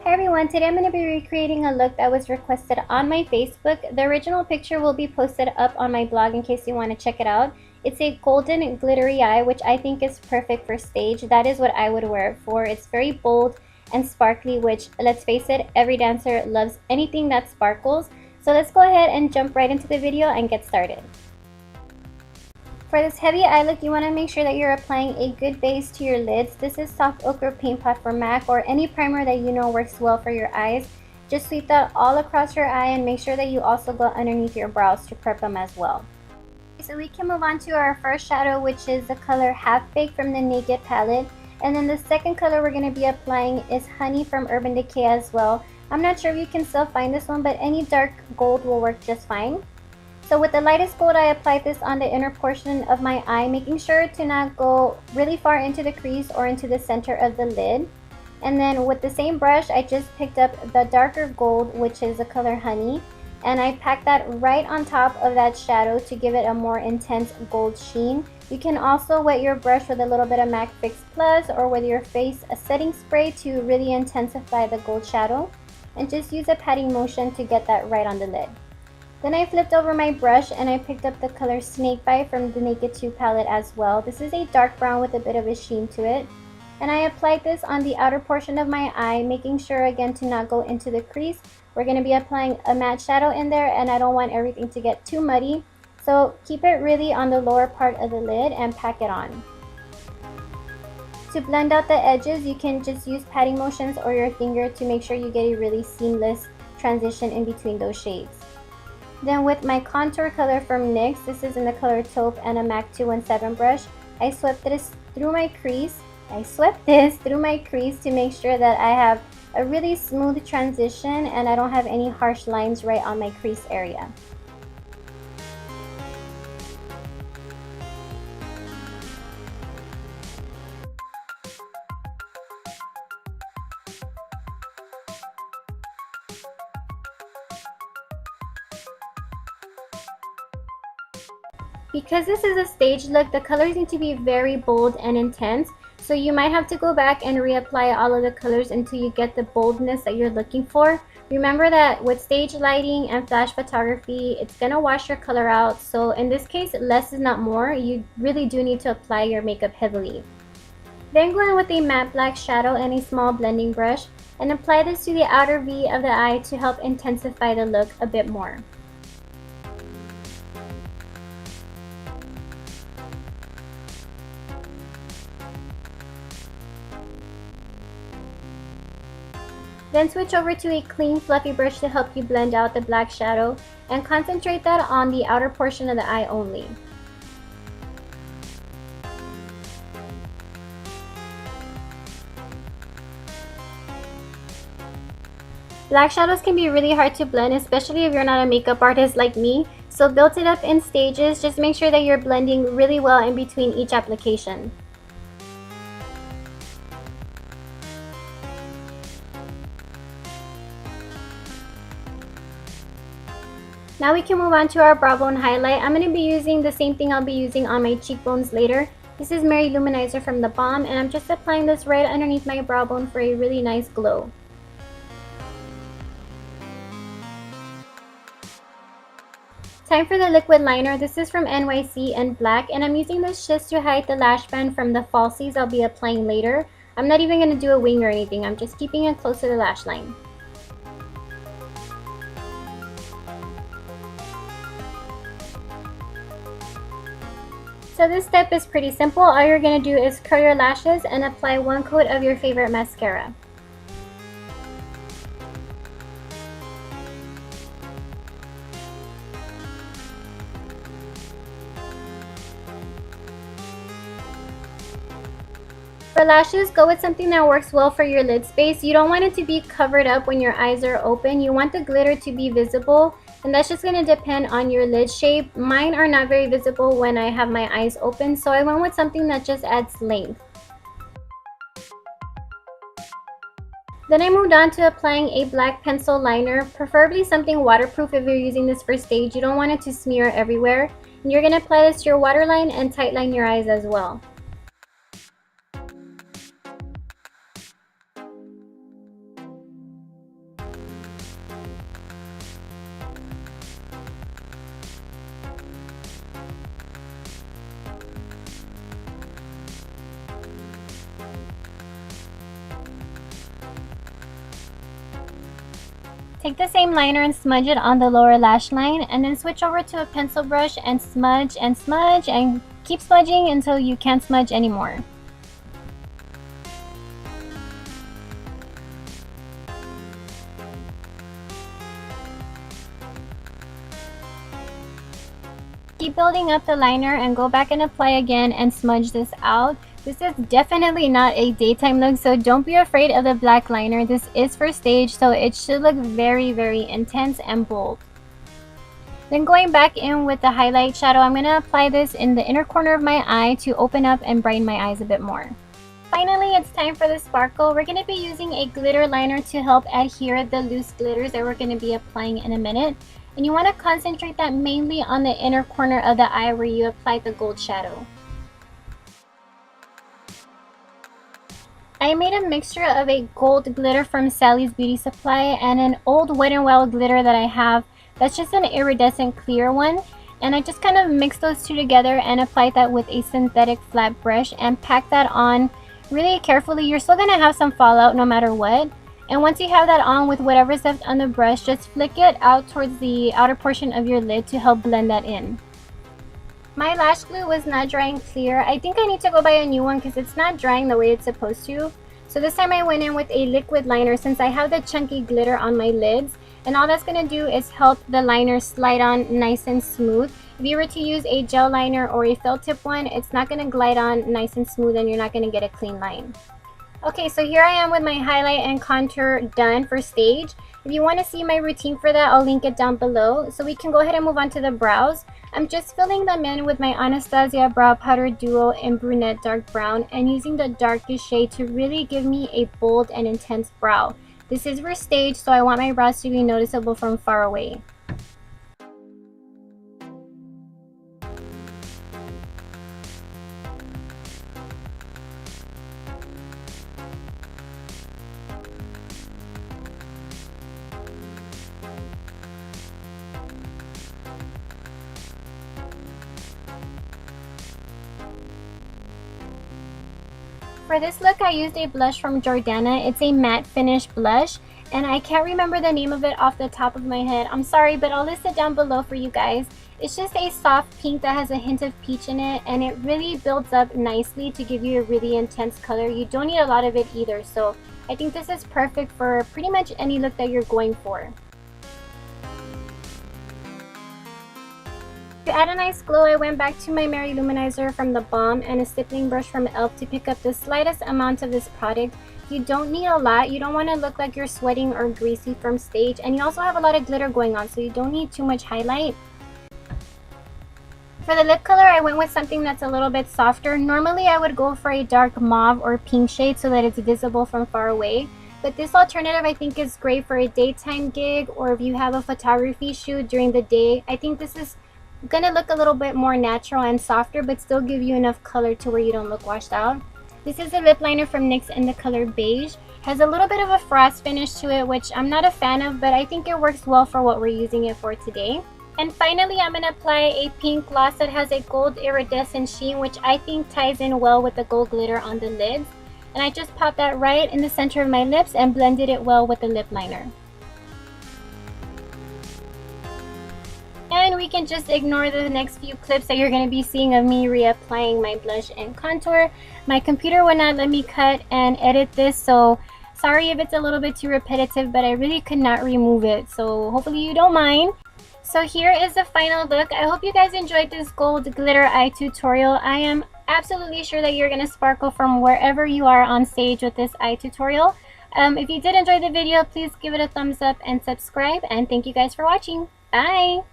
Hey everyone, today I'm going to be recreating a look that was requested on my Facebook. The original picture will be posted up on my blog in case you want to check it out. It's a golden glittery eye, which I think is perfect for stage. That is what I would wear it for. It's very bold and sparkly, which, let's face it, every dancer loves anything that sparkles. So let's go ahead and jump right into the video and get started. For this heavy eye look, you want to make sure that you're applying a good base to your lids. This is Soft Ochre Paint Pot for MAC or any primer that you know works well for your eyes. Just sweep that all across your eye and make sure that you also go underneath your brows to prep them as well. So we can move on to our first shadow, which is the color Half Baked from the Naked palette. And then the second color we're going to be applying is Honey from Urban Decay as well. I'm not sure if you can still find this one, but any dark gold will work just fine. So with the lightest gold, I applied this on the inner portion of my eye, making sure to not go really far into the crease or into the center of the lid. And then with the same brush, I just picked up the darker gold, which is the color Honey, and I packed that right on top of that shadow to give it a more intense gold sheen. You can also wet your brush with a little bit of MAC Fix Plus or with your face a setting spray to really intensify the gold shadow, and just use a patting motion to get that right on the lid. Then I flipped over my brush and I picked up the color Snakebite from the Naked 2 palette as well. This is a dark brown with a bit of a sheen to it. And I applied this on the outer portion of my eye, making sure again to not go into the crease. We're going to be applying a matte shadow in there and I don't want everything to get too muddy. So keep it really on the lower part of the lid and pack it on. To blend out the edges, you can just use patting motions or your finger to make sure you get a really seamless transition in between those shades. Then with my contour color from NYX, this is in the color Taupe and a MAC 217 brush, I swept this through my crease. To make sure that I have a really smooth transition and I don't have any harsh lines right on my crease area. Because this is a stage look, the colors need to be very bold and intense, so you might have to go back and reapply all of the colors until you get the boldness that you're looking for. Remember that with stage lighting and flash photography, it's gonna wash your color out, so in this case, less is not more. You really do need to apply your makeup heavily. Then go in with a matte black shadow and a small blending brush and apply this to the outer V of the eye to help intensify the look a bit more. Then switch over to a clean fluffy brush to help you blend out the black shadow and concentrate that on the outer portion of the eye only. Black shadows can be really hard to blend, especially if you're not a makeup artist like me, so build it up in stages. Just make sure that you're blending really well in between each application. Now we can move on to our brow bone highlight. I'm going to be using the same thing I'll be using on my cheekbones later. This is Mary-louminizer from the Balm, and I'm just applying this right underneath my brow bone for a really nice glow. Time for the liquid liner. This is from NYC in black, and I'm using this just to hide the lash band from the falsies I'll be applying later. I'm not even going to do a wing or anything. I'm just keeping it close to the lash line. So this step is pretty simple. All you're going to do is curl your lashes and apply one coat of your favorite mascara. For lashes, go with something that works well for your lid space. You don't want it to be covered up when your eyes are open. You want the glitter to be visible, and that's just going to depend on your lid shape. Mine are not very visible when I have my eyes open, so I went with something that just adds length. Then I moved on to applying a black pencil liner, preferably something waterproof if you're using this for stage. You don't want it to smear everywhere. And you're going to apply this to your waterline and tightline your eyes as well. Take the same liner and smudge it on the lower lash line, and then switch over to a pencil brush and smudge and smudge and keep smudging until you can't smudge anymore. Keep building up the liner and go back and apply again and smudge this out. This is definitely not a daytime look, so don't be afraid of the black liner. This is for stage, so it should look very, very intense and bold. Then going back in with the highlight shadow, I'm going to apply this in the inner corner of my eye to open up and brighten my eyes a bit more. Finally, it's time for the sparkle. We're going to be using a glitter liner to help adhere the loose glitters that we're going to be applying in a minute. And you want to concentrate that mainly on the inner corner of the eye where you applied the gold shadow. I made a mixture of a gold glitter from Sally's Beauty Supply and an old Wet n Wild glitter that I have. That's just an iridescent clear one. And I just kind of mixed those two together and applied that with a synthetic flat brush and packed that on really carefully. You're still going to have some fallout no matter what. And once you have that on with whatever's left on the brush, just flick it out towards the outer portion of your lid to help blend that in. My lash glue was not drying clear. I think I need to go buy a new one because it's not drying the way it's supposed to. So this time I went in with a liquid liner since I have the chunky glitter on my lids. And all that's going to do is help the liner slide on nice and smooth. If you were to use a gel liner or a felt tip one, it's not going to glide on nice and smooth and you're not going to get a clean line. Okay, so here I am with my highlight and contour done for stage. If you want to see my routine for that, I'll link it down below. So we can go ahead and move on to the brows. I'm just filling them in with my Anastasia Brow Powder Duo in Brunette Dark Brown and using the darkest shade to really give me a bold and intense brow. This is for stage, so I want my brows to be noticeable from far away. For this look, I used a blush from Jordana. It's a matte finish blush, and I can't remember the name of it off the top of my head. I'm sorry, but I'll list it down below for you guys. It's just a soft pink that has a hint of peach in it, and it really builds up nicely to give you a really intense color. You don't need a lot of it either, so I think this is perfect for pretty much any look that you're going for. To add a nice glow, I went back to my Mary-louminizer from the Balm and a stippling brush from e.l.f. to pick up the slightest amount of this product. You don't need a lot. You don't want to look like you're sweating or greasy from stage, and you also have a lot of glitter going on, so you don't need too much highlight. For the lip color, I went with something that's a little bit softer. Normally, I would go for a dark mauve or pink shade so that it's visible from far away. But this alternative I think is great for a daytime gig, or if you have a photography shoot during the day. I think this is gonna look a little bit more natural and softer, but still give you enough color to where you don't look washed out. This is a lip liner from NYX in the color Beige. Has a little bit of a frost finish to it, which I'm not a fan of, but I think it works well for what we're using it for today. And finally, I'm gonna apply a pink gloss that has a gold iridescent sheen, which I think ties in well with the gold glitter on the lids. And I just popped that right in the center of my lips and blended it well with the lip liner. And we can just ignore the next few clips that you're going to be seeing of me reapplying my blush and contour. My computer would not let me cut and edit this, so sorry if it's a little bit too repetitive, but I really could not remove it, so hopefully you don't mind. So here is the final look. I hope you guys enjoyed this gold glitter eye tutorial. I am absolutely sure that you're going to sparkle from wherever you are on stage with this eye tutorial. If you did enjoy the video, please give it a thumbs up and subscribe, and thank you guys for watching. Bye!